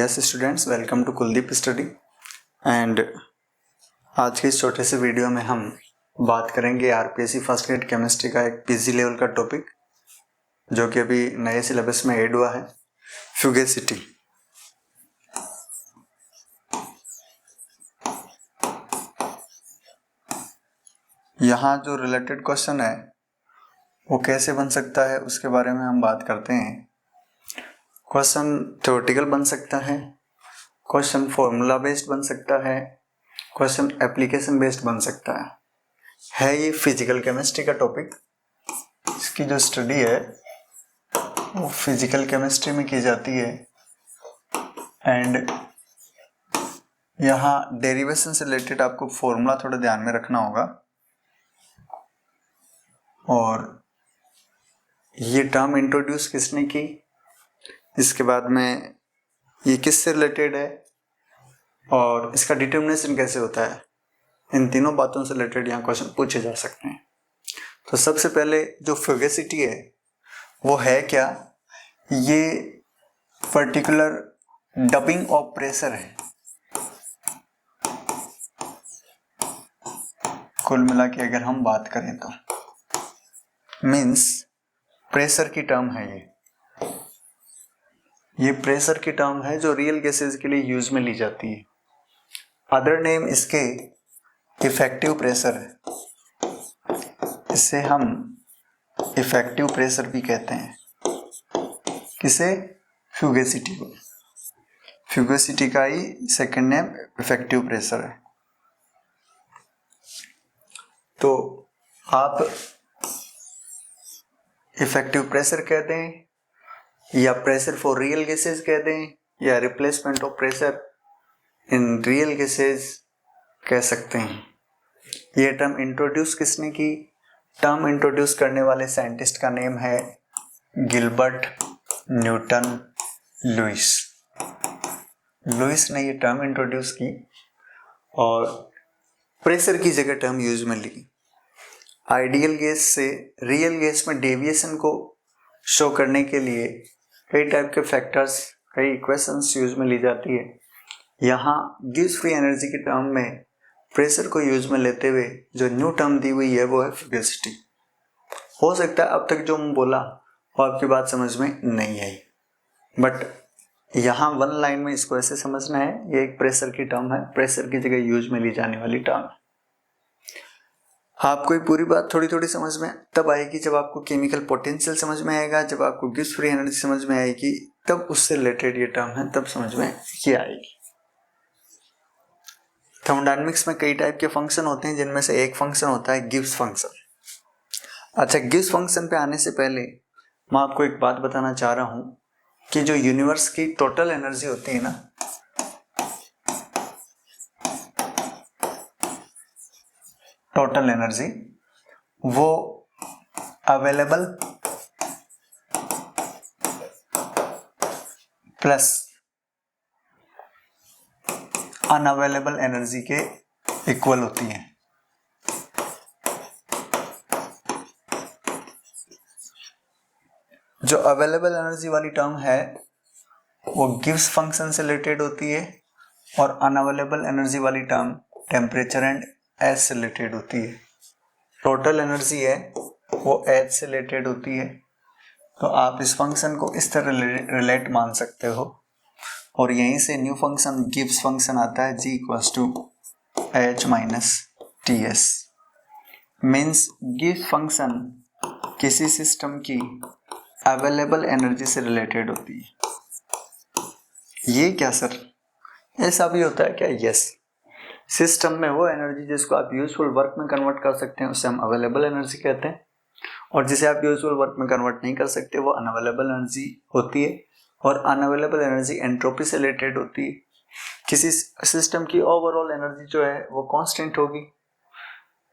Yes students, welcome to Kuldeep Study. And आज के इस छोटे से वीडियो में हम बात करेंगे आरपीएससी फर्स्ट ग्रेड केमिस्ट्री का एक पीजी लेवल का टॉपिक जो कि अभी नए सिलेबस में ऐड हुआ है, फ्यूगेसिटी। यहाँ जो रिलेटेड क्वेश्चन है वो कैसे बन सकता है उसके बारे में हम बात करते हैं। क्वेश्चन थ्योरेटिकल बन सकता है, क्वेश्चन फॉर्मूला बेस्ड बन सकता है, क्वेश्चन एप्लीकेशन बेस्ड बन सकता है ये फिजिकल केमिस्ट्री का टॉपिक। इसकी जो स्टडी है वो फिजिकल केमिस्ट्री में की जाती है एंड यहाँ डेरिवेशन से रिलेटेड आपको फॉर्मूला थोड़ा ध्यान में रखना होगा। और ये टर्म इंट्रोड्यूस किसने की, इसके बाद में ये किससे रिलेटेड है और इसका डिटर्मिनेशन कैसे होता है, इन तीनों बातों से रिलेटेड यहाँ क्वेश्चन पूछे जा सकते हैं। तो सबसे पहले जो फ्यूगेसिटी है वो है क्या, ये पर्टिकुलर डबिंग ऑफ प्रेशर है। कुल मिला के अगर हम बात करें तो मीन्स प्रेशर की टर्म है ये प्रेशर की टर्म है जो रियल गैसेस के लिए यूज में ली जाती है। अदर नेम इसके इफेक्टिव प्रेशर है, इसे हम इफेक्टिव प्रेशर भी कहते हैं। किसे? फ्यूगेसिटी को। फ्यूगेसिटी का ही सेकंड नेम इफेक्टिव प्रेशर है। तो आप इफेक्टिव प्रेशर कह दें या प्रेशर फॉर रियल गैसेस कह दें या replacement of pressure in real gases कह सकते हैं। ये टर्म इंट्रोड्यूस किसने की? टर्म इंट्रोड्यूस करने वाले साइंटिस्ट का नेम है गिलबर्ट न्यूटन लुइस। लुइस ने ये टर्म इंट्रोड्यूस की और प्रेशर की जगह टर्म यूज में ली। आइडियल गैस से रियल गैस में डेविएशन को शो करने के लिए कई टाइप के फैक्टर्स, कई इक्वेशंस यूज में ली जाती है। यहाँ गिव्स फ्री एनर्जी की टर्म में प्रेशर को यूज में लेते हुए जो न्यू टर्म दी हुई है वो है फ्यूगेसिटी। हो सकता है अब तक जो हम बोला वो आपकी बात समझ में नहीं आई, बट यहाँ वन लाइन में इसको ऐसे समझना है, ये एक प्रेशर की टर्म है, प्रेशर की जगह यूज में ली जाने वाली टर्म है। आपको ये पूरी बात थोड़ी थोड़ी समझ में तब आएगी जब आपको केमिकल पोटेंशियल समझ में आएगा, जब आपको गिव्स फ्री एनर्जी समझ में आएगी, तब उससे रिलेटेड ये टर्म है, तब समझ में ये आएगी। थर्मोडायनामिक्स में कई टाइप के फंक्शन होते हैं जिनमें से एक फंक्शन होता है गिब्स फंक्शन। अच्छा, गिब्स फंक्शन पे आने से पहले मैं आपको एक बात बताना चाह रहा हूं कि जो यूनिवर्स की टोटल एनर्जी होती है ना, टोटल एनर्जी वो अवेलेबल प्लस अनअवेलेबल एनर्जी के इक्वल होती है। जो अवेलेबल एनर्जी वाली टर्म है वो गिब्स फंक्शन से रिलेटेड होती है और अनअवेलेबल एनर्जी वाली टर्म टेम्परेचर एंड एच से रिलेटेड होती है। टोटल एनर्जी है वो एच से रिलेटेड होती है। तो आप इस फंक्शन को इस तरह रिलेट मान सकते हो और यहीं से न्यू फंक्शन गिब्स फंक्शन आता है G equals to H minus TS। Means Gibbs function किसी सिस्टम की अवेलेबल एनर्जी से रिलेटेड होती है। ये क्या सर, ऐसा भी होता है क्या? यस, सिस्टम में वो एनर्जी जिसको आप यूजफुल वर्क में कन्वर्ट कर सकते हैं उसे हम अवेलेबल एनर्जी कहते हैं, और जिसे आप यूजफुल वर्क में कन्वर्ट नहीं कर सकते वो अनअवेलेबल एनर्जी होती है। और अनअवेलेबल एनर्जी एंट्रोपी से रिलेटेड होती है। किसी सिस्टम की ओवरऑल एनर्जी जो है वो कांस्टेंट होगी,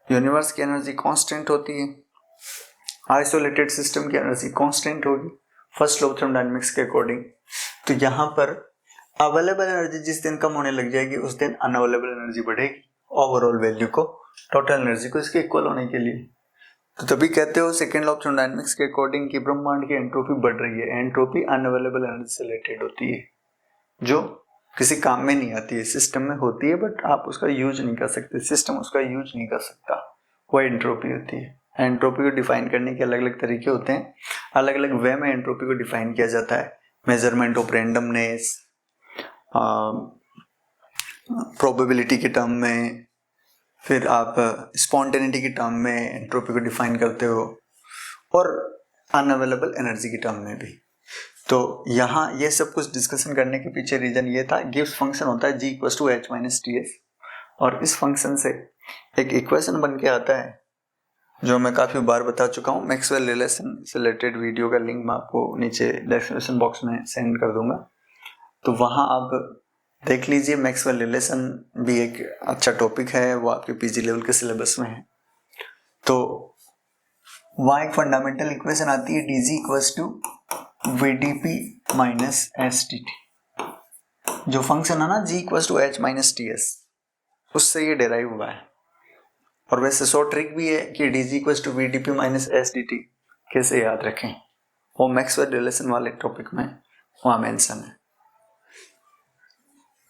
यूनिवर्स की एनर्जी कांस्टेंट होती है, आइसोलेटेड सिस्टम की एनर्जी कांस्टेंट होगी फर्स्ट लॉ ऑफ थर्मोडायनामिक्स के अकॉर्डिंग। तो यहाँ पर अवेलेबल एनर्जी जिस दिन कम होने लग जाएगी उस दिन अनअवेलेबल एनर्जी बढ़ेगी ओवरऑल वैल्यू को, टोटल एनर्जी को इसके इक्वल होने के लिए। तो तभी कहते हो सेकेंड लॉ ऑफ थर्मोडायनामिक्स के अकॉर्डिंग कि ब्रह्मांड की एंट्रोपी बढ़ रही है। एंट्रोपी अनअवेलेबल एनर्जी से रिलेटेड होती है। जो किसी काम में नहीं आती है, सिस्टम में होती है बट आप उसका यूज नहीं कर सकते, सिस्टम उसका यूज नहीं कर सकता, वो एंट्रोपी होती है। एंट्रोपी को डिफाइन करने के अलग अलग तरीके होते हैं, अलग अलग वे में एंट्रोपी को डिफाइन किया जाता है। मेजरमेंट ऑफ रेंडमनेस, प्रोबेबिलिटी के टर्म में, फिर आप स्पॉन्टेनिटी के टर्म में एंट्रोपी को डिफाइन करते हो, और अनअवेलेबल एनर्जी के टर्म में भी। तो यहाँ ये सब कुछ डिस्कशन करने के पीछे रीजन ये था, गिब्स फंक्शन होता है g = h - ts, और इस फंक्शन से एक इक्वेशन बन के आता है जो मैं काफ़ी बार बता चुका हूँ। मैक्सवेल रिलेशन से रिलेटेड वीडियो का लिंक मैं आपको नीचे डिस्क्रिप्शन बॉक्स में सेंड कर दूंगा, तो वहाँ आप देख लीजिए। मैक्सवेल रिलेशन भी एक अच्छा टॉपिक है, वो आपके पीजी लेवल के सिलेबस में है। तो वहाँ एक फंडामेंटल इक्वेशन आती है dg = vdp - sdt, जो फंक्शन है ना g = h - ts, उससे ये डेराइव हुआ है। और वैसे शॉर्ट ट्रिक भी है कि dg = vdp - sdt कैसे याद रखें, वो मैक्सवेल रिलेशन वाले टॉपिक में वहाँ मेंशन है।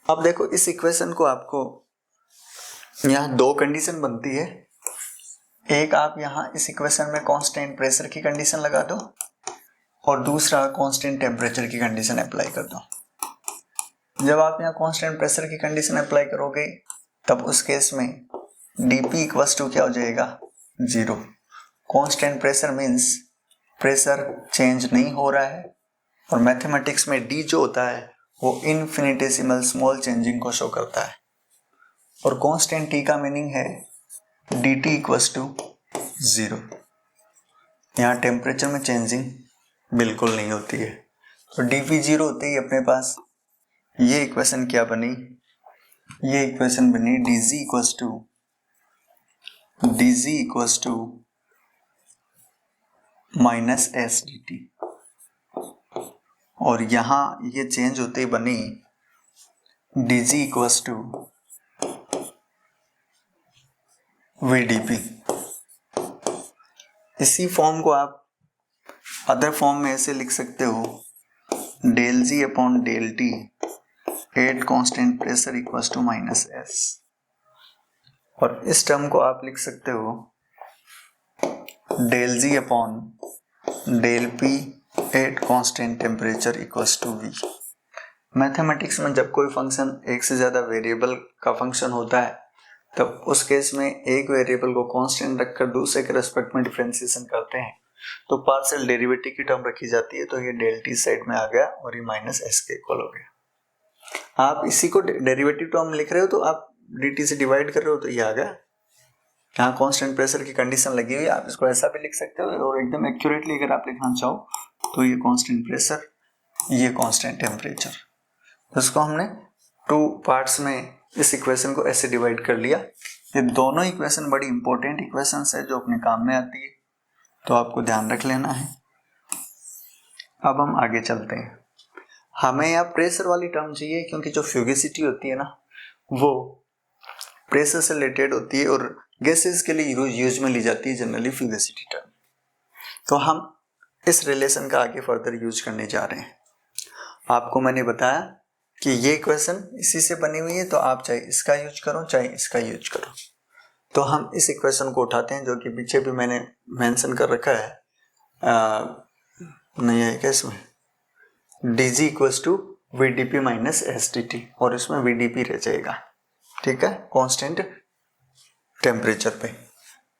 अब देखो इस इक्वेशन को आपको यहाँ दो कंडीशन बनती है। एक, आप यहाँ इस इक्वेशन में कांस्टेंट प्रेशर की कंडीशन लगा दो, और दूसरा कांस्टेंट टेम्परेचर की कंडीशन अप्लाई कर दो। जब आप यहाँ कांस्टेंट प्रेशर की कंडीशन अप्लाई करोगे तब उस केस में dp = क्या हो जाएगा, 0। Constant pressure means pressure change नहीं हो रहा है, और मैथमेटिक्स में d जो होता है वो इनफिनिटेसिमल स्मॉल चेंजिंग को शो करता है, और कांस्टेंट t का मीनिंग है dt = 0। यहाँ टेम्परेचर में चेंजिंग बिल्कुल नहीं होती है। तो dp 0 होते ही अपने पास ये इक्वेशन क्या बनी, ये इक्वेशन बनी dg - sdt, और यहाँ ये चेंज होते ही बनी dg = vdp। इसी फॉर्म को आप अदर फॉर्म में ऐसे लिख सकते हो, del g upon del t at constant pressure = -s, और इस टर्म को आप लिख सकते हो del g upon del p at constant temperature = v। Mathematics में जब कोई फंक्शन एक से ज़्यादा वेरिएबल का फंक्शन होता है तब उस केस में एक वेरिएबल को कांस्टेंट रखकर दूसरे के रेस्पेक्ट में डिफरेंशिएशन करते हैं तो पार्शियल डेरिवेटिव की टर्म रखी जाती है, तो ये del t साइड में आ गया और ये -s के इक्वल हो गया। आप इसी को डेरिवेटिव टर्म लिख रहे हो तो आप dt से डिवाइड कर रहे हो तो ये आ गया। यहाँ कांस्टेंट प्रेशर की कंडीशन लगी हुई है, आप इसको ऐसा भी लिख सकते हो, और एकदम एक्यूरेटली अगर आप लिखना चाहो तो ये कांस्टेंट प्रेशर, ये कांस्टेंट टेम्परेचर। इसको हमने 2 पार्ट्स में इस इक्वेशन को ऐसे डिवाइड कर लिया। ये दोनों इक्वेशन बड़ी इंपॉर्टेंट इक्वेशंस है जो अपने काम में आती है, तो आपको ध्यान रख लेना है। अब हम आगे चलते हैं। हमें यहाँ प्रेशर वाली टर्म चाहिए क्योंकि जो फ्यूगिसिटी होती है ना वो प्रेशर से रिलेटेड होती है, और गैसेस के लिए यूज में ली जाती है जनरली फ्यूगिसिटी टर्म। तो हम इस रिलेशन का आगे फर्दर यूज करने जा रहे हैं। आपको मैंने बताया कि ये इक्वेशन इसी से बनी हुई है, तो आप चाहे इसका यूज करो चाहे इसका यूज करो। तो हम इस इक्वेशन को उठाते हैं जो कि पीछे भी मैंने मेंशन कर रखा है, नहीं है क्या इसमें, dg = vdp - sdt, और इसमें vdp रह जाएगा, ठीक है, कांस्टेंट टेम्परेचर पे।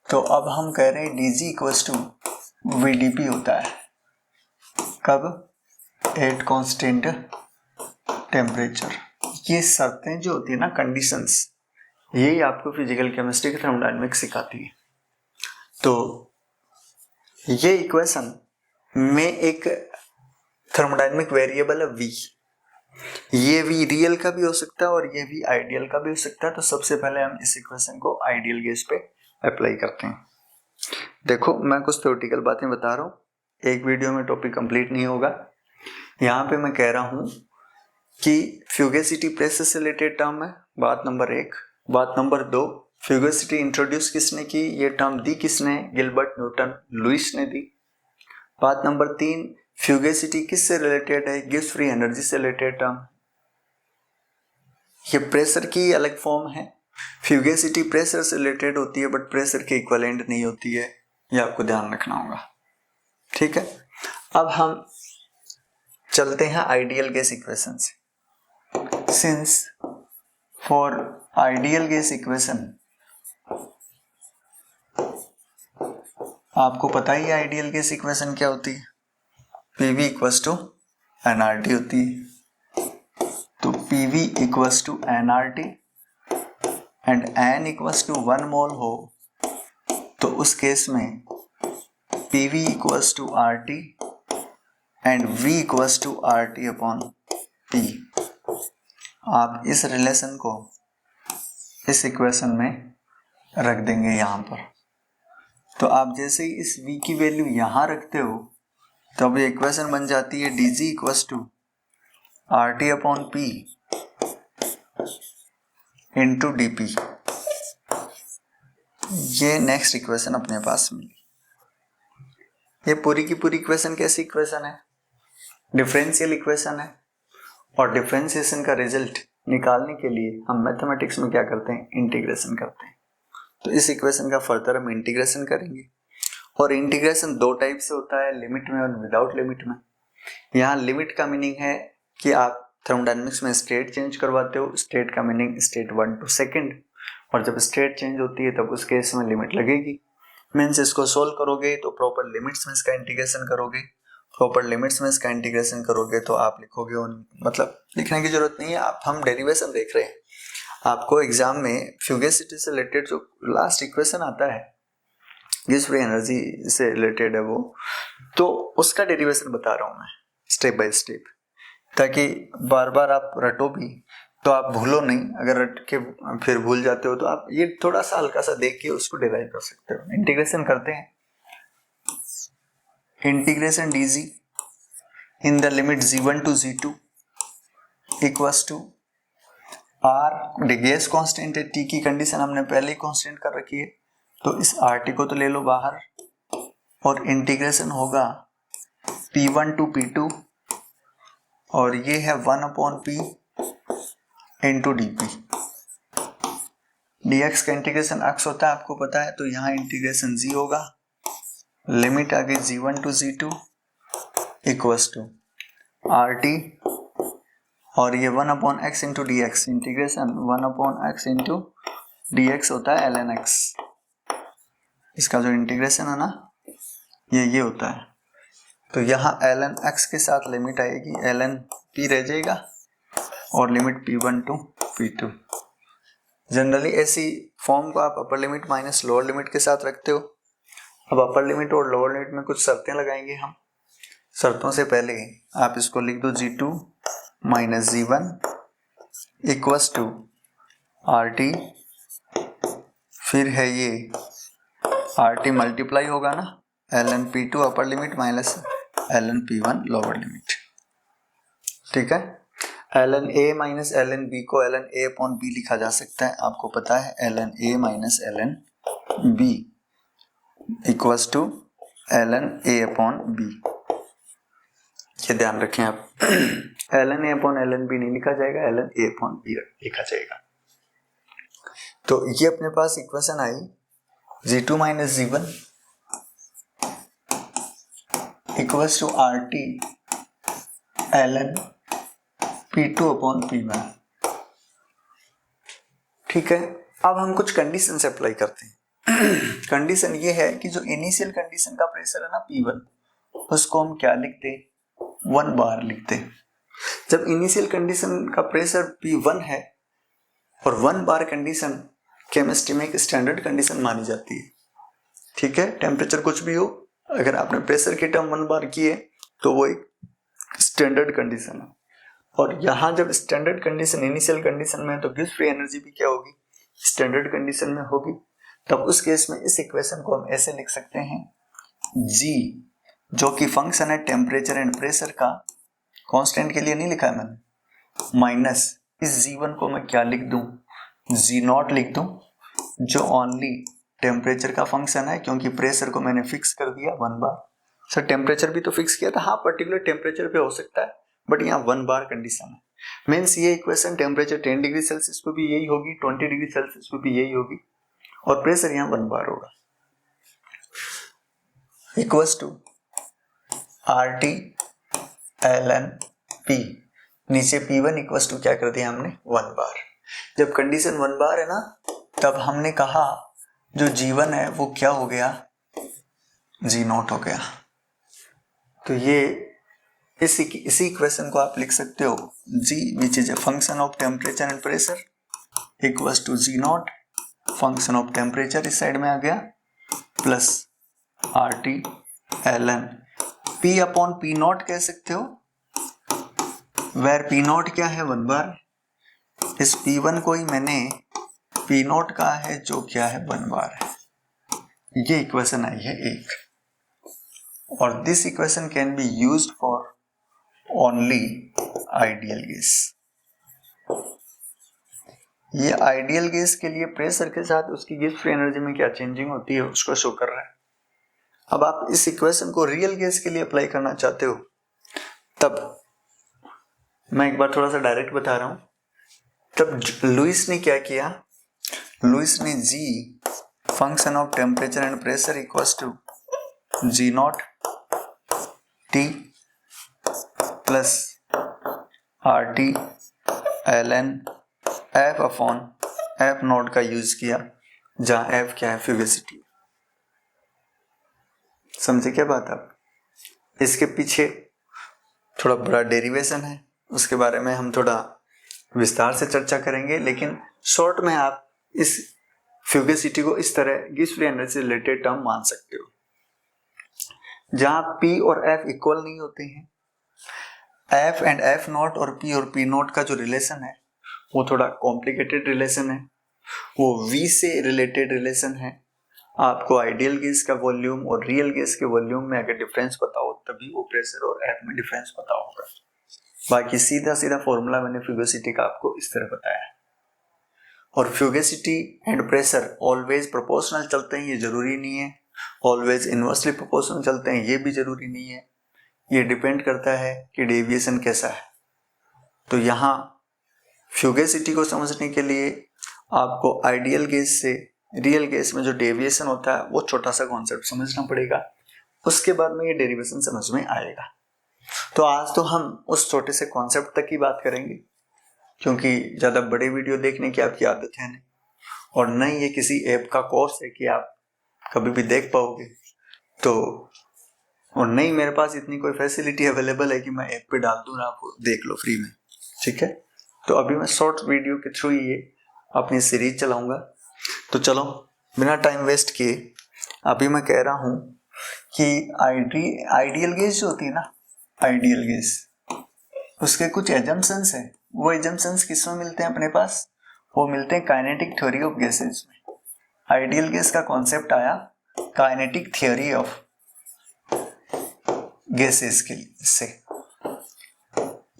तो अब हम कह रहे हैं dg = vdp होता है कब, एट कांस्टेंट टेम्परेचर। ये शर्तें जो होती है ना, कंडीशंस, यही आपको फिजिकल केमिस्ट्री की थर्मोडायनामिक्स सिखाती है। तो ये इक्वेशन में एक थर्मोडायनामिक वेरिएबल है v, ये v रियल का भी हो सकता है और ये v आइडियल का भी हो सकता है। तो सबसे पहले हम इस इक्वेशन को आइडियल गैस पे अप्लाई करते हैं। देखो मैं कुछ थ्योरेटिकल बातें बता रहा हूँ, एक वीडियो में टॉपिक कंप्लीट नहीं होगा। यहाँ पे मैं कह रहा हूँ कि फ्यूगेसिटी प्रेशर से रिलेटेड टर्म है, बात नंबर 1। बात नंबर 2, फ्यूगेसिटी इंट्रोड्यूस किसने की, ये टर्म दी किसने, गिलबर्ट, न्यूटन, लुईस ने दी। बात नंबर 3, फ्यूगेसिटी किससे रिलेटेड है, गिब्स फ्री एनर्जी से रिलेटेड टर्म। ये प्रेशर की अलग फॉर्म है। फ्यूगेसिटी प्रेशर से रिलेटेड होती है बट प्रेशर के इक्विवेलेंट नहीं होती है, ये आपको ध्यान रखना होगा। ठीक है, अब हम चलते हैं आइडियल गैस इक्वेशन से। Since for ideal gas equation आपको पता ही है आइडियल गैस इक्वेशन क्या होती है, PV इक्वल्स टू nRT होती है। तो PV equals to nRT and N equals to 1 mole हो तो उस केस में PV equals to RT and V equals to RT upon P। आप इस रिलेशन को इस इक्वेशन में रख देंगे यहां पर। तो आप जैसे ही इस V की वैल्यू यहां रखते हो तो अब ये इक्वेशन बन जाती है dg equals to RT upon P into dP। ये नेक्स्ट इक्वेशन अपने पास मिली। ये पूरी की पूरी इक्वेशन कैसी इक्वेशन है, डिफरेंशियल इक्वेशन है। और डिफरेंशिएशन का रिजल्ट निकालने के लिए हम मैथमेटिक्स में क्या करते हैं, इंटीग्रेशन करते हैं। तो इस इक्वेशन का फर्दर हम इंटीग्रेशन करेंगे। और इंटीग्रेशन दो टाइप से होता है, लिमिट में और विदाउट लिमिट में। यहाँ लिमिट का मीनिंग है कि आप थर्मोडायनेमिक्स में स्टेट चेंज करवाते हो, स्टेट का मीनिंग स्टेट 1 to 2, और जब स्टेट चेंज होती है तब उस केस में लिमिट लगेगी। मीन्स इसको सोल्व करोगे तो प्रॉपर लिमिट्स में इसका इंटीग्रेशन करोगे, प्रॉपर लिमिट्स में इसका इंटीग्रेशन करोगे तो आप लिखोगे मतलब लिखने की जरूरत नहीं है, आप हम डेरिवेशन देख रहे हैं। आपको एग्जाम में फ्यूगेसिटी से रिलेटेड जो लास्ट इक्वेशन आता है, गिब्स फ्री एनर्जी से रिलेटेड है वो, तो उसका डेरिवेशन बता रहा हूं मैं स्टेप बाय स्टेप, ताकि बार बार आप रटो भी तो आप भूलो नहीं। अगर रट के फिर भूल जाते हो तो आप ये थोड़ा सा हल्का सा देख के उसको डिराइव कर सकते हो। इंटीग्रेशन करते हैं। Integration dg in the limit g1 to g2 equals to r, gas constant है, t की कंडीशन हमने पहले ही कांस्टेंट कर रखी है तो इस RT को तो ले लो बाहर, और इंटीग्रेशन होगा P1 to P2 और ये है 1 upon P into dP। dx का इंटीग्रेशन x होता है आपको पता है, तो यहाँ इंटीग्रेशन g होगा, लिमिट आ गई g1 to g2 equals to RT और ये 1 upon x into D x, integration 1 upon x into D x होता है ln x। इसका जो इंटीग्रेशन है ना ये होता है। तो यहाँ ln x के साथ लिमिट आएगी, ln p रह जाएगा और limit p1 to p2। Generally ऐसी फॉर्म को आप upper limit minus lower limit के साथ रखते हो। अब अपर लिमिट और लोअर लिमिट में कुछ शर्तें लगाएंगे हम। शर्तों से पहले आप इसको लिख दो g2 minus g1 equals to RT, फिर है ये RT मल्टीप्लाई होगा ना ln P2 upper limit minus ln P1 lower limit. ठीक है, ln A minus ln B को ln A अपॉन B लिखा जा सकता है, आपको पता है ln A minus ln B equals to ln A upon B। ये ध्यान रखें आप ln A upon ln B नहीं लिखा जाएगा, ln A अपॉन B लिखा जाएगा। तो ये अपने पास इक्वेशन आई g2 minus g1 equals to RT ln P2 upon P1। ठीक है, अब हम कुछ कंडीशन से अप्लाई करते हैं। कंडीशन ये है कि जो इनिशियल कंडीशन का प्रेशर है ना P1, उसको हम क्या लिखते, 1 बार लिखते। जब इनिशियल कंडीशन का प्रेशर P1 है और 1 बार कंडीशन केमिस्ट्री में एक स्टैंडर्ड कंडीशन मानी जाती है। ठीक है, टेम्परेचर कुछ भी हो, अगर आपने प्रेशर की टर्म 1 बार की है तो वो एक स्टैंडर्ड कंडीशन है। और यहाँ जब स्टैंडर्ड कंडीशन इनिशियल कंडीशन में है तो गिब्स फ्री एनर्जी भी क्या होगी, स्टैंडर्ड कंडीशन में होगी। तब उस केस में इस इक्वेशन को हम ऐसे लिख सकते हैं, G जो कि फंक्शन है टेम्परेचर एंड प्रेशर का, कांस्टेंट के लिए नहीं लिखा है मैंने, माइनस इस G1 को मैं क्या लिख दूं, G0 लिख दूं, जो ओनली टेम्परेचर का फंक्शन है, क्योंकि प्रेशर को मैंने फिक्स कर दिया 1 बार। सर टेम्परेचर भी तो फिक्स किया था, हाँ पर्टिकुलर टेम्परेचर पे हो सकता है, बट यहाँ 1 बार कंडीशन है। मीन्स ये इक्वेशन टेम्परेचर 10 डिग्री सेल्सियस पे भी यही होगी, 20 डिग्री सेल्सियस पे भी यही होगी, और प्रेशर यहाँ 1 बार होगा। Equals to RT ln P, नीचे P1 इक्वल्स टू क्या कर दिया हमने 1 बार। जब कंडीशन 1 बार है ना, तब हमने कहा जो G1 है वो क्या हो गया, G0 हो गया। तो ये इसी इक्वेशन को आप लिख सकते हो, G which is a function of temperature and pressure equals to G0 function of temperature इस साइड में आ गया, plus RT ln P upon P0 कह सकते हो, वेर P0 क्या है 1 बार, इस P1 को ही मैंने P0 का है जो क्या है 1 बार है। ये इक्वेशन आई है एक, और this equation can be used for only ideal gas. ये आइडियल गैस के लिए प्रेशर के साथ उसकी गैस फ्री एनर्जी में क्या चेंजिंग होती है उसको शो कर रहा है। अब आप इस इक्वेशन को रियल गैस के लिए अप्लाई करना चाहते हो, तब मैं एक बार थोड़ा सा डायरेक्ट बता रहा हूं। तब लुइस ने क्या किया, लुइस ने G function of temperature and pressure equals to G0 T plus RT ln F upon F0 का यूज किया, जहां F क्या है, फ्यूगेसिटी। समझे क्या बात आप? इसके पीछे थोड़ा बड़ा डेरिवेशन है, उसके बारे में हम थोड़ा विस्तार से चर्चा करेंगे, लेकिन शॉर्ट में आप इस फ्यूगेसिटी को इस तरह गैस फ्री एनर्जी से रिलेटेड टर्म मान सकते हो। जहां P और F इक्वल नहीं होते हैं, F एंड F0 और P और P0 का जो रिलेशन है वो थोड़ा कॉम्प्लिकेटेड रिलेशन है, वो V से रिलेटेड रिलेशन है। आपको आइडियल गैस का वॉल्यूम और रियल गैस के वॉल्यूम में अगर डिफरेंस पता हो तभी वो प्रेशर और F में डिफरेंस पता होगा। बाकी सीधा सीधा फॉर्मूला मैंने फ्यूगेसिटी का आपको इस तरह बताया है। और फ्यूगेसिटी एंड प्रेशर ऑलवेज प्रोपोर्शनल चलते हैं ये जरूरी नहीं है, ऑलवेज इनवर्सली प्रोपोर्शनल चलते हैं ये भी जरूरी नहीं है, ये डिपेंड करता है कि डेविएशन कैसा है। तो यहाँ फ्यूगेसिटी को समझने के लिए आपको आइडियल गैस से रियल गैस में जो डेविएशन होता है वो छोटा सा कॉन्सेप्ट समझना पड़ेगा, उसके बाद में ये डेरिवेशन समझ में आएगा। तो आज तो हम उस छोटे से कॉन्सेप्ट तक की बात करेंगे, क्योंकि ज़्यादा बड़े वीडियो देखने की आपकी आदत है नहीं, और न ही ये किसी ऐप का कोर्स है कि आप कभी भी देख पाओगे, तो और नहीं मेरे पास इतनी कोई फैसिलिटी अवेलेबल है कि मैं ऐप पे डाल दूँ आप देख लो फ्री में। ठीक है, तो अभी मैं शॉर्ट वीडियो के थ्रू ये अपनी सीरीज चलाऊंगा। तो चलो बिना टाइम वेस्ट किए अभी मैं कह रहा हूँ कि आइडियल गैस जो होती है ना, आइडियल गैस, उसके कुछ एजम्पशंस हैं। वो एजम्पशंस किसमें मिलते हैं अपने पास, वो मिलते हैं काइनेटिक थ्योरी ऑफ गैसेस में। आइडियल गैस का कॉन्सेप्ट आया काइनेटिक थ्योरी ऑफ गैसेस के से।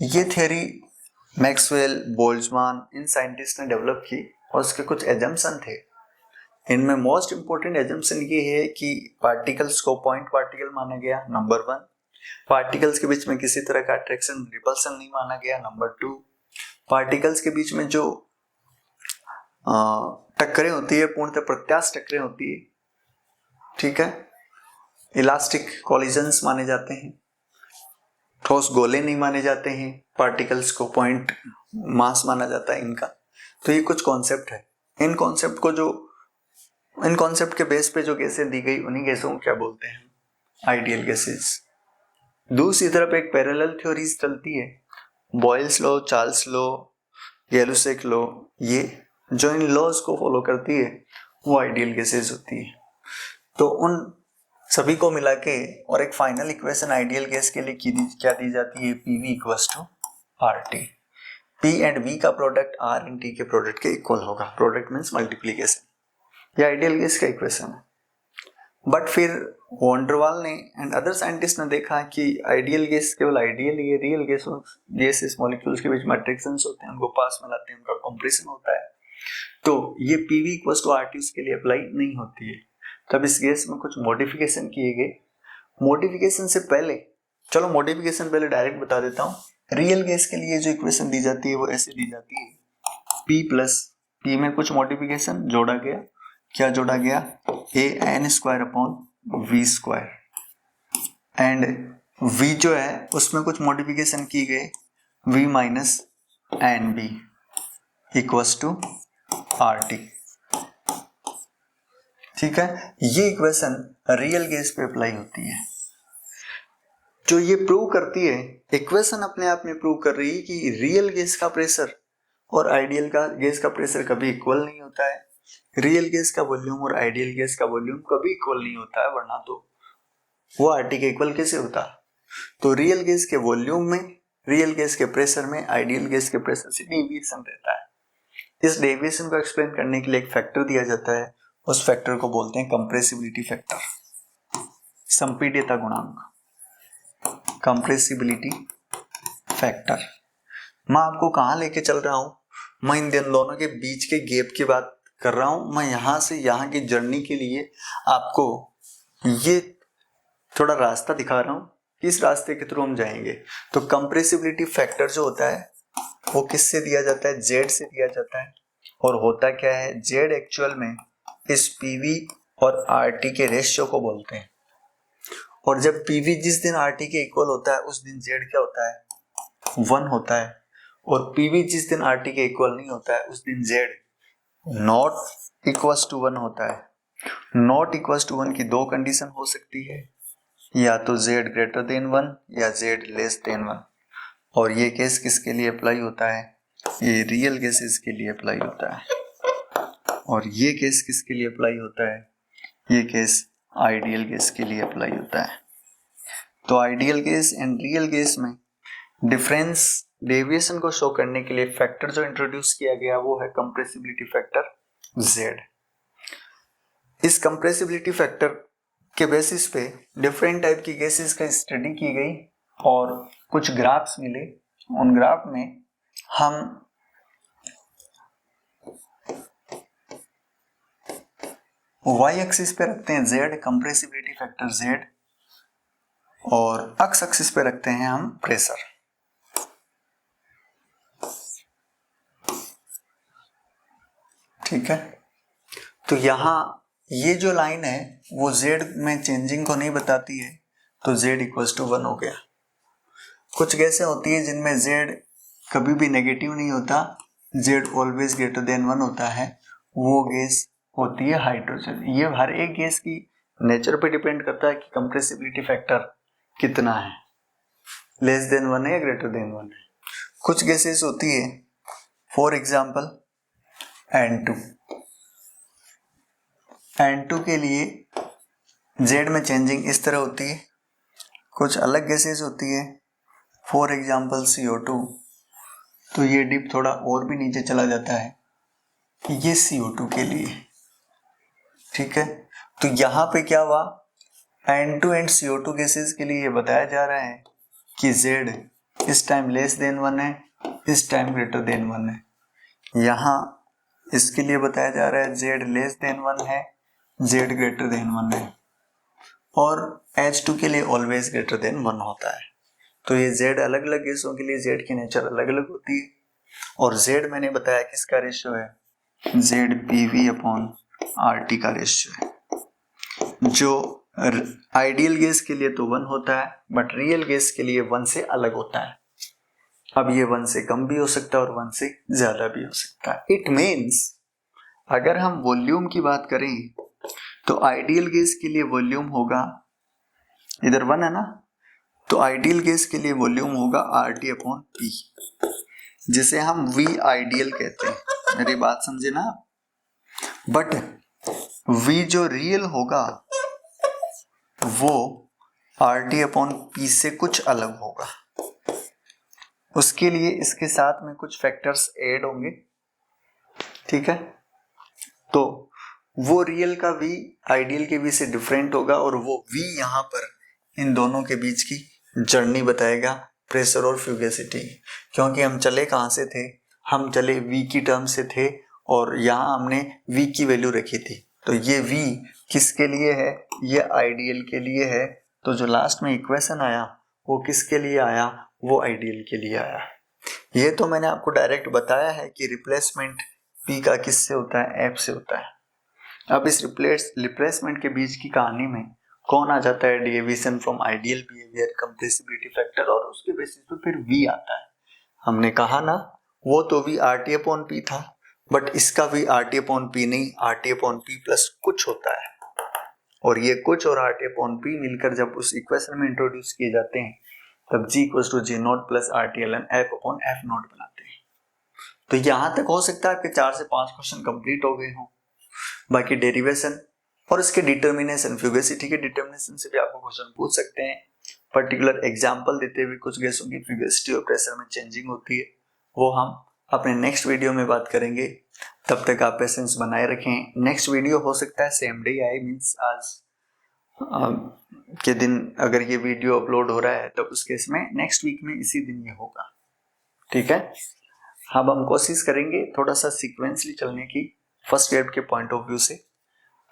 ये थ्योरी मैक्सवेल, बोल्ट्जमान, इन साइंटिस्ट ने डेवलप की, और उसके कुछ एजम्पशन थे। इनमें मोस्ट इंपोर्टेंट एजम्पशन ये है कि पार्टिकल्स को पॉइंट पार्टिकल माना गया, नंबर 1। पार्टिकल्स के बीच में किसी तरह का अट्रैक्शन रिपल्सन नहीं माना गया, नंबर 2। पार्टिकल्स के बीच में जो टक्करें होती है पूर्णतः प्रत्यास्थ टक्करें होती है, ठीक है, इलास्टिक कॉलिजन्स माने जाते हैं, ठोस गोले नहीं माने जाते हैं, पार्टिकल्स को पॉइंट मास माना जाता है इनका। तो ये कुछ कॉन्सेप्ट है। इन कॉन्सेप्ट के बेस पे जो गैसें दी गई उन्हीं गैसों को क्या बोलते हैं, आइडियल गैसेस। दूसरी तरफ एक पैरेलल थ्योरीज चलती है, Boyle's law, Charles law, Gay-Lussac law, ये जो इन लॉज को फॉलो करती है वो आइडियल गैसेस होती है। तो उन सभी को मिला के और एक फाइनल इक्वेशन आइडियल गैस के लिए क्या दी जाती है, PV equals to RT। P and V का प्रोडक्ट R एंड T के प्रोडक्ट के इक्वल होगा। Product means multiplication. ये आइडियल गैस का इक्वेशन है। बट फिर वॉन्डरवाल ने एंड अदर साइंटिस्ट ने देखा कि आइडियल गैस केवल आइडियल ही है, रियल गैसेस मॉलिक्यूल्स के बीच में अट्रैक्शंस होते हैं, उनको पास में लाते हैं, उनका कॉम्प्रेशन होता है, तो ये PV इक्वल्स टू RT उसके लिए अप्लाई नहीं होती है। तब इस गैस में कुछ मॉडिफिकेशन किए गए। मॉडिफिकेशन से पहले, चलो मॉडिफिकेशन पहले डायरेक्ट बता देता हूँ, रियल गैस के लिए जो इक्वेशन दी जाती है वो ऐसे दी जाती है, P प्लस P में कुछ मॉडिफिकेशन जोड़ा गया, क्या जोड़ा गया, AN² upon V square, and V जो है उसमें कुछ मॉडिफिकेशन की गई, V minus NB equals to RT। ठीक है, ये इक्वेशन रियल गैस पे अप्लाई होती है। जो ये प्रूव करती है, इक्वेशन अपने आप में प्रूव कर रही है कि रियल गैस का प्रेशर और आइडियल का गैस का प्रेशर कभी इक्वल नहीं होता है, रियल गैस का वॉल्यूम और आइडियल गैस का वॉल्यूम कभी इक्वल नहीं होता है, वरना तो वो आरटी के इक्वल कैसे होता। तो रियल गैस के वॉल्यूम में, रियल गैस के प्रेशर में आइडियल गैस के प्रेशर से डेविएशन रहता है। इस डेविएशन को एक्सप्लेन करने के लिए एक फैक्टर दिया जाता है, उस फैक्टर को बोलते हैं कंप्रेसिबिलिटी फैक्टर, संपीड्यता गुणांक, कंप्रेसिबिलिटी फैक्टर। मैं आपको कहाँ लेके चल रहा हूँ, मैं इन दोनों के बीच के गैप की बात कर रहा हूँ। मैं यहाँ से यहाँ की जर्नी के लिए आपको ये थोड़ा रास्ता दिखा रहा हूँ, किस रास्ते के थ्रू हम जाएंगे। तो कंप्रेसिबिलिटी फैक्टर जो होता है वो किससे दिया जाता है, जेड से दिया जाता है। और होता क्या है, जेड एक्चुअल में इस पीवी और आरटी के रेशियो को बोलते हैं। और जब पीवी जिस दिन आरटी के इक्वल होता है उस दिन जेड क्या होता है, 1 होता है। और पीवी जिस दिन आरटी के इक्वल नहीं होता है उस दिन जेड नॉट इक्वल्स टू 1 होता है। नॉट इक्वल्स टू 1 की दो कंडीशन हो सकती है, या तो जेड ग्रेटर देन 1 या जेड लेस देन 1। और ये केस किसके लिए अप्लाई होता है, ये रियल केसेस के लिए अप्लाई होता है। और ये केस किसके लिए अप्लाई होता है, ये केस आइडियल केस के लिए अप्लाई होता है। तो ideal case and real case में डिफरेंस डेविएशन को शो करने के लिए फैक्टर जो इंट्रोड्यूस किया गया वो है कंप्रेसिबिलिटी फैक्टर Z। इस कंप्रेसिबिलिटी फैक्टर के बेसिस पे डिफरेंट टाइप की गैसेस का स्टडी की गई और कुछ ग्राफ्स मिले। उन ग्राफ में हम y एक्सिस पे रखते हैं Z, कंप्रेसिबिलिटी फैक्टर Z, और x एक्सिस पे रखते हैं हम प्रेशर। ठीक है, तो यहाँ ये जो लाइन है वो Z में चेंजिंग को नहीं बताती है, तो Z इक्वल्स टू 1 हो गया। कुछ गैसें होती है जिनमें Z कभी भी नेगेटिव नहीं होता, Z ऑलवेज ग्रेटर देन 1 होता है, वो गैस होती है हाइड्रोजन। ये हर एक गैस की नेचर पे डिपेंड करता है कि कंप्रेसिबिलिटी फैक्टर कितना है, लेस देन 1 है या ग्रेटर देन 1 है। कुछ गैसेस होती है, फॉर एग्जाम्पल N2 के लिए Z में चेंजिंग इस तरह होती है। कुछ अलग गैसेस होती है, फॉर एग्जाम्पल CO2, तो ये डिप थोड़ा और भी नीचे चला जाता है, ये CO2 के लिए। ठीक है, तो यहाँ पे क्या हुआ, N2 एंड CO2 गैसेस के लिए ये बताया जा रहा है कि Z इस टाइम लेस देन 1 है, इस टाइम ग्रेटर देन 1 है। यहाँ इसके लिए बताया जा रहा है Z लेस देन 1 है, Z ग्रेटर देन 1 है, और H2 के लिए ऑलवेज ग्रेटर देन 1 होता है। तो ये Z अलग अलग गैसों के लिए Z की नेचर अलग अलग होती है। और Z मैंने बताया किसका रेशियो है, Z PV अपॉन RT का रेशियो है। जो आइडियल गैस के लिए तो 1 होता है, बट रियल गैस के लिए 1 से अलग होता है। अब ये 1 से कम भी हो सकता है और 1 से ज्यादा भी हो सकता है। इट मीन्स अगर हम वॉल्यूम की बात करें तो आइडियल गैस के लिए वॉल्यूम होगा, इधर 1 है ना, तो आइडियल गैस के लिए वॉल्यूम होगा RT अपॉन P, जिसे हम V आइडियल कहते हैं। मेरी बात समझे ना। बट V जो रियल होगा वो RT अपॉन P से कुछ अलग होगा। उसके लिए इसके साथ में कुछ फैक्टर्स ऐड होंगे। ठीक है, तो वो रियल का V आइडियल के V से डिफरेंट होगा, और वो V यहाँ पर इन दोनों के बीच की जर्नी बताएगा, प्रेशर और फ्यूगेसिटी। क्योंकि हम चले कहाँ से थे, हम चले V की टर्म से थे, और यहाँ हमने V की वैल्यू रखी थी। तो ये V किसके लिए है, ये आइडियल के लिए है। तो जो लास्ट में इक्वेशन आया वो किसके लिए आया, वो आइडियल के लिए आया। ये तो मैंने आपको डायरेक्ट बताया है कि रिप्लेसमेंट P का किससे होता है, F से होता है। अब इस रिप्लेसमेंट के बीच की कहानी में कौन आ जाता है, deviation from ideal behaviour, compressibility factor, और उसके बेसिस पे फिर V आता है। हमने कहा ना वो तो V RT/P था, बट इसका भी RT/P नहीं, RT/P प्लस कुछ होता है, और ये कुछ और RT/P मिलकर जब उस इक्वेशन में इंट्रोड्यूस किए जाते हैं तब G=G0 प्लस RT/ln F/F0 बनाते हैं। तो यहां तक हो सकता है आपके 4 से 5 क्वेश्चन कंप्लीट हो गए हों। बाकी डेरिवेशन और इसके डिटर्मिनेशन, फ्यूगेसिटी के डिटर्मिनेशन से भी आपको क्वेश्चन पूछ सकते हैं। पर्टिकुलर एग्जांपल देते हुए कुछ गैसों की फ्यूगेसिटी और प्रेशर में चेंजिंग होती है, वो हम अपने नेक्स्ट वीडियो में बात करेंगे। तब तक आप पेशेंस बनाए रखें। नेक्स्ट वीडियो हो सकता है सेम डे आए, मीन्स आज के दिन अगर ये वीडियो अपलोड हो रहा है तो उस केस में नेक्स्ट वीक में इसी दिन ये होगा। ठीक है, अब हम कोशिश करेंगे थोड़ा सा सीक्वेंसली चलने की फर्स्ट ग्रेड के पॉइंट ऑफ व्यू से।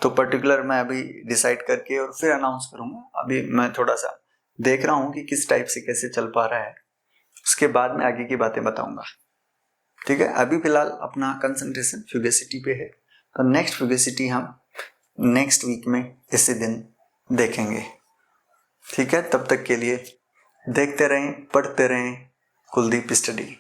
तो पर्टिकुलर मैं अभी डिसाइड करके और फिर अनाउंस करूंगा। अभी मैं थोड़ा सा देख रहा हूं कि किस टाइप से कैसे चल पा रहा है, उसके बाद मैं आगे की बातें बताऊंगा। ठीक है, अभी फिलहाल अपना कंसंट्रेशन फ्यूगेसिटी पे है, तो नेक्स्ट फ्यूगेसिटी हम नेक्स्ट वीक में इसी दिन देखेंगे। ठीक है, तब तक के लिए देखते रहें, पढ़ते रहें कुलदीप स्टडी।